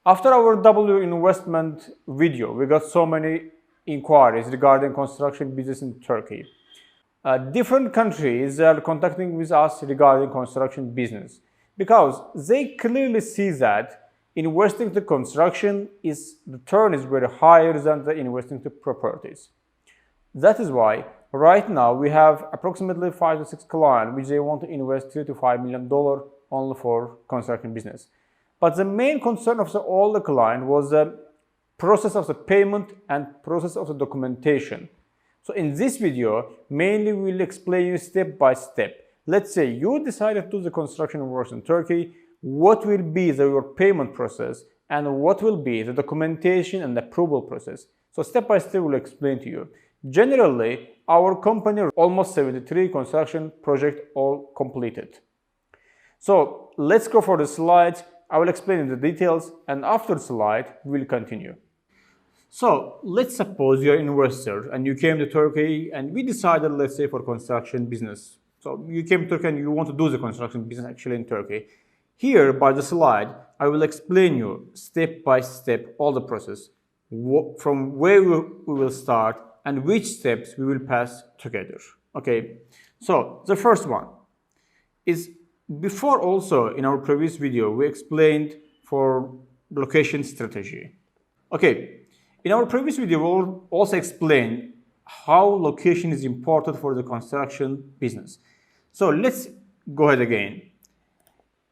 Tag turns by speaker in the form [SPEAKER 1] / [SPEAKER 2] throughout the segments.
[SPEAKER 1] After our W investment video, we got so many inquiries regarding construction business in Turkey. Different countries are contacting with us regarding construction business because they clearly see that investing to construction return is very higher than the investing to properties. That is why right now we have approximately 5 to 6 clients which they want to invest $3 to $5 million only for construction business. But the main concern of all the client was the process of the payment and process of the documentation. So in this video, mainly we will explain you step by step. Let's say you decided to do the construction works in Turkey, what will be your payment process and what will be the documentation and approval process. So step by step we'll explain to you. Generally, our company almost 73 construction projects all completed. So let's go for the slides. I will explain in the details and after the slide we'll continue. So let's suppose you're an investor and you came to Turkey and we decided, let's say, for construction business. So you came to Turkey and you want to do the construction business actually in Turkey. Here by the slide, I will explain you step by step all the process, from where we will start and which steps we will pass together. Okay, so the first one is, before also in our previous video, we explained for location strategy. Okay. In our previous video, we also explained how location is important for the construction business. So let's go ahead again.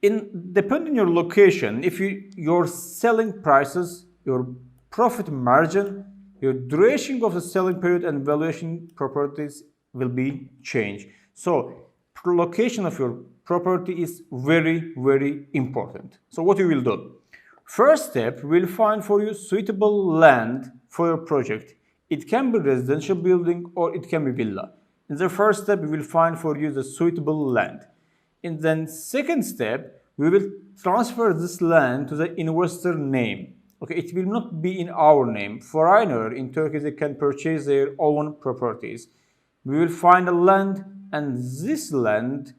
[SPEAKER 1] Depending on your location, if your selling prices, your profit margin, your duration of the selling period and valuation properties will be changed. So location of your property is very, very important. So what you will do? First step, we'll find for you suitable land for your project. It can be residential building or it can be villa. In the first step, we will find for you the suitable land. In the second step, we will transfer this land to the investor name. Okay, it will not be in our name. Foreigner in Turkey, they can purchase their own properties. We will find a land, and this land,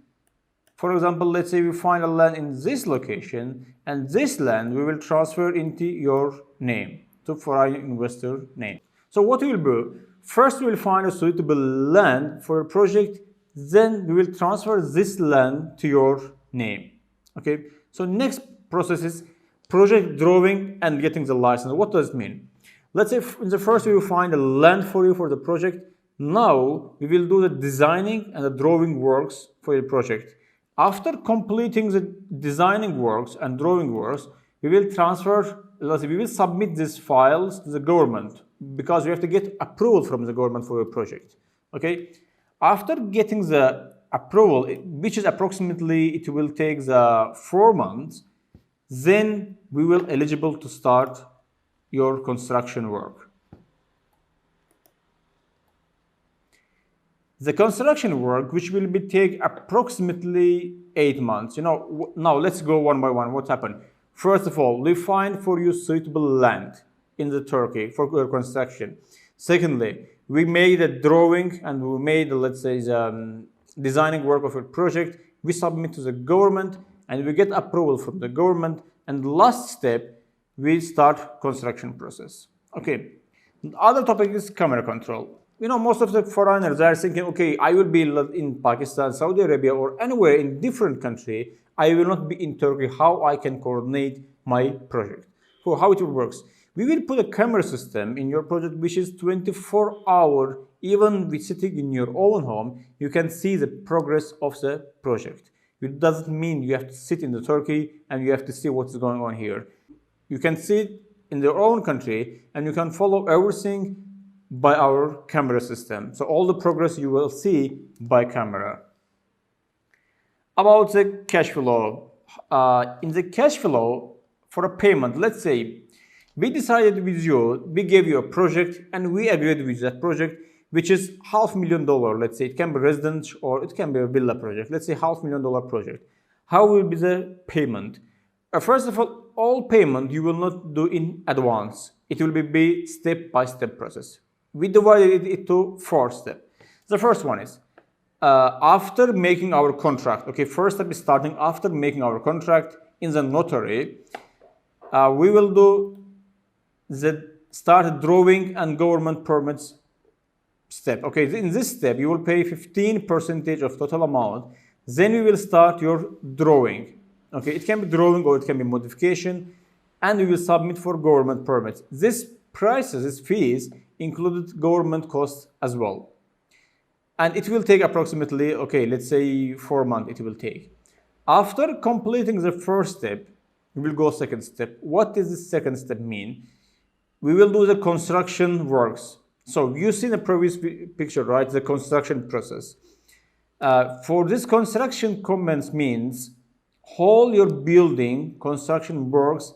[SPEAKER 1] for example, let's say we find a land in this location, and this land we will transfer into your name, to foreign investor name. So what we will do? First we will find a suitable land for a project, then we will transfer this land to your name. Okay, so next process is project drawing and getting the license. What does it mean? Let's say in the first we will find a land for you for the project. Now we will do the designing and the drawing works for your project. After completing the designing works and drawing works, we will submit these files to the government because we have to get approval from the government for your project. Okay. After getting the approval, which is approximately, it will take the 4 months, then we will eligible to start your construction work. The construction work, which will take approximately 8 months. Now let's go one by one. What happened? First of all, we find for you suitable land in the Turkey for your construction. Secondly, we made a drawing and we made, let's say, the designing work of a project. We submit to the government and we get approval from the government. And the last step, we start construction process. Okay. The other topic is camera control. Most of the foreigners are thinking, okay, I will be in Pakistan, Saudi Arabia, or anywhere in different country. I will not be in Turkey. How I can coordinate my project? So how it works? We will put a camera system in your project, which is 24 hours. Even with sitting in your own home, you can see the progress of the project. It doesn't mean you have to sit in the Turkey and you have to see what's going on here. You can sit in your own country and you can follow everything by our camera system. So all the progress you will see by camera. About the cash flow. In the cash flow for a payment, let's say we decided with you, we gave you a project and we agreed with that project, which is $500,000. Let's say it can be residence or it can be a villa project. Let's say $500,000 project. How will be the payment? First of all payment you will not do in advance. It will be step-by-step process. We divided it into 4 steps. The first one is after making our contract. Okay, first step is starting after making our contract in the notary. we will do the start drawing and government permits step. Okay, in this step, you will pay 15% of total amount. Then we will start your drawing. Okay, it can be drawing or it can be modification, and we will submit for government permits. This prices, this fees included government costs as well. And it will take approximately, okay, let's say 4 months it will take. After completing the first step, we will go second step. What does the second step mean? We will do the construction works. So you see the previous picture, right? The construction process. For this construction commence means whole your building construction works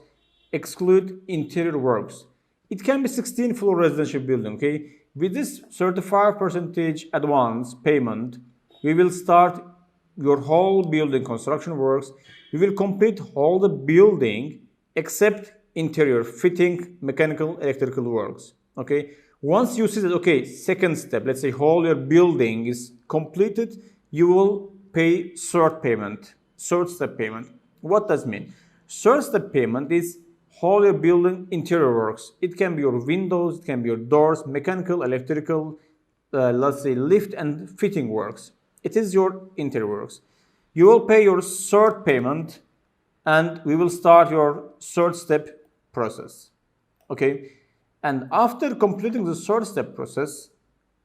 [SPEAKER 1] exclude interior works. It can be 16-floor residential building, okay? With this 35% advance payment, we will start your whole building construction works. We will complete all the building except interior, fitting, mechanical, electrical works, okay? Once you see that, okay, second step, let's say whole your building is completed, you will pay third step payment. What does it mean? Third step payment is whole your building interior works. It can be your windows, it can be your doors, mechanical, electrical, let's say lift and fitting works. It is your interior works. You will pay your third payment and we will start your third step process. Okay? And after completing the third step process,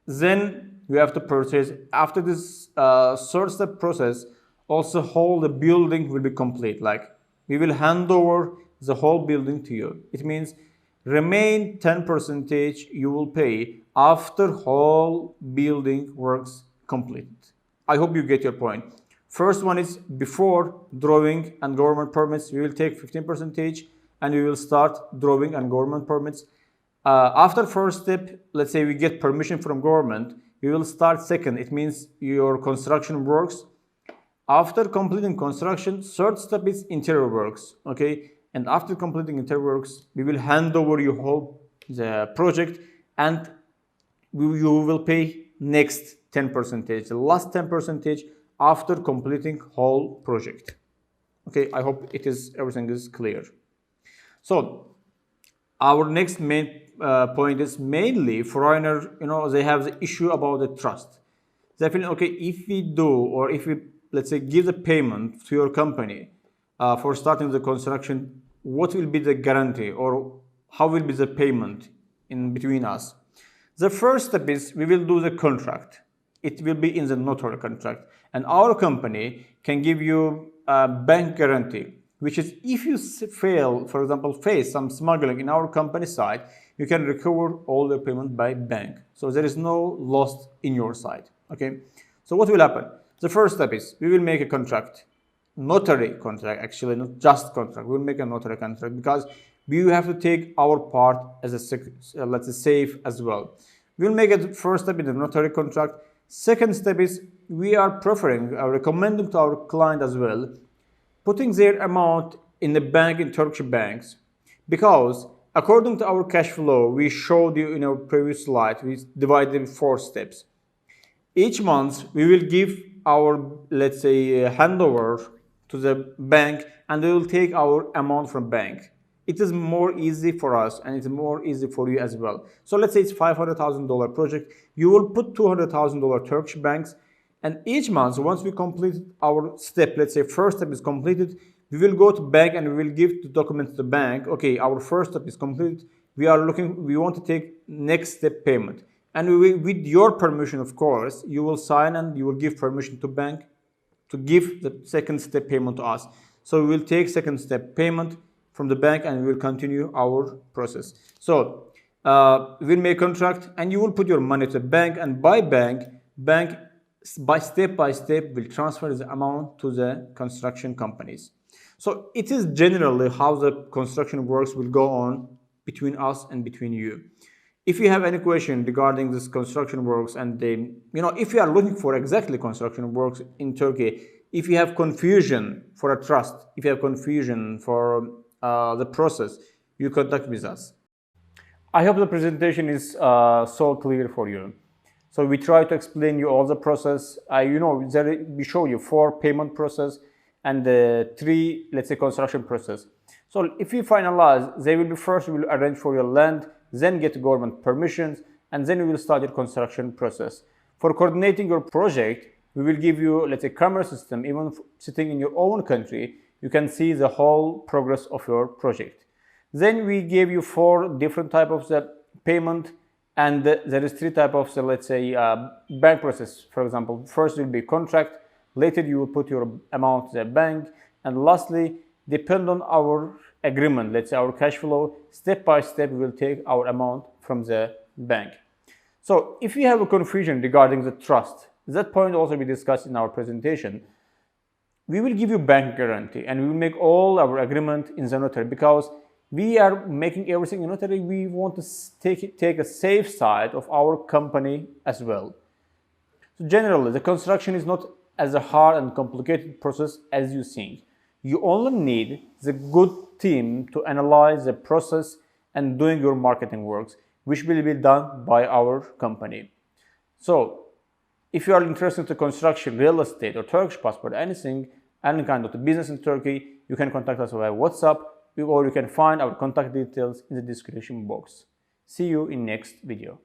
[SPEAKER 1] then you have to purchase. After this third step process, also whole the building will be complete. Like we will hand over the whole building to you. It means remain 10% you will pay after whole building works completed. I hope you get your point. First one is before drawing and government permits, we will take 15% and we will start drawing and government permits. After first step, let's say we get permission from government, we will start second. It means your construction works. After completing construction, third step is interior works, okay? And after completing interior works, we will hand over your whole the project and you will pay next 10%, the last 10% after completing whole project. Okay, I hope everything is clear. So our next main point is mainly foreigner, they have the issue about the trust. They feel, okay, if we do, or if we, let's say, give the payment to your company for starting the construction, what will be the guarantee or how will be the payment in between us? The first step is we will do the contract. It will be in the notary contract. And our company can give you a bank guarantee, which is if you fail, for example, face some smuggling in our company side, you can recover all the payment by bank. So there is no loss in your side, okay? So what will happen? The first step is we will make a contract, notary contract, actually, not just contract. We'll make a notary contract because we have to take our part as a, let's say, safe as well. We'll make a first step in the notary contract. Second step is we are preferring, recommending to our client as well, putting their amount in the bank, in Turkish banks, because according to our cash flow, we showed you in our previous slide, we divided in 4 steps. Each month, we will give our, let's say, handover to the bank, and they will take our amount from bank. It is more easy for us, and it's more easy for you as well. So let's say it's $500,000 project. You will put $200,000 Turkish banks, and each month, once we complete our step, let's say first step is completed, we will go to bank and we will give the documents to the bank. Okay, our first step is completed. We want to take next step payment. And with your permission, of course, you will sign and you will give permission to bank to give the second step payment to us. So we will take second step payment from the bank and we will continue our process. So we'll make contract and you will put your money to the bank, and by bank by step will transfer the amount to the construction companies. So it is generally how the construction works will go on between us and between you. If you have any question regarding this construction works, and if you are looking for exactly construction works in Turkey, if you have confusion for a trust, if you have confusion for the process, you contact with us. I hope the presentation is so clear for you. So we try to explain you all the process. We show you 4 payment process and 3, let's say, construction process. So if we finalize, they will be first, we will arrange for your land, then get government permissions, and then we will start your construction process. For coordinating your project, we will give you, let's say, camera system. Even sitting in your own country, you can see the whole progress of your project. Then we gave you 4 different types of the payment, and there is 3 types of the, let's say, bank process. For example, first will be contract, later you will put your amount to the bank, and lastly, depend on our agreement, let's say our cash flow, step by step we will take our amount from the bank. So if you have a confusion regarding the trust, that point also be discussed in our presentation. We will give you bank guarantee and we will make all our agreement in the notary, because we are making everything in notary. We want to take a safe side of our company as well. So generally, the construction is not as a hard and complicated process as you think. You only need the good team to analyze the process and doing your marketing works, which will be done by our company. So if you are interested in construction, real estate, or Turkish passport, any kind of business in Turkey, you can contact us via WhatsApp, or you can find our contact details in the description box. See you in next video.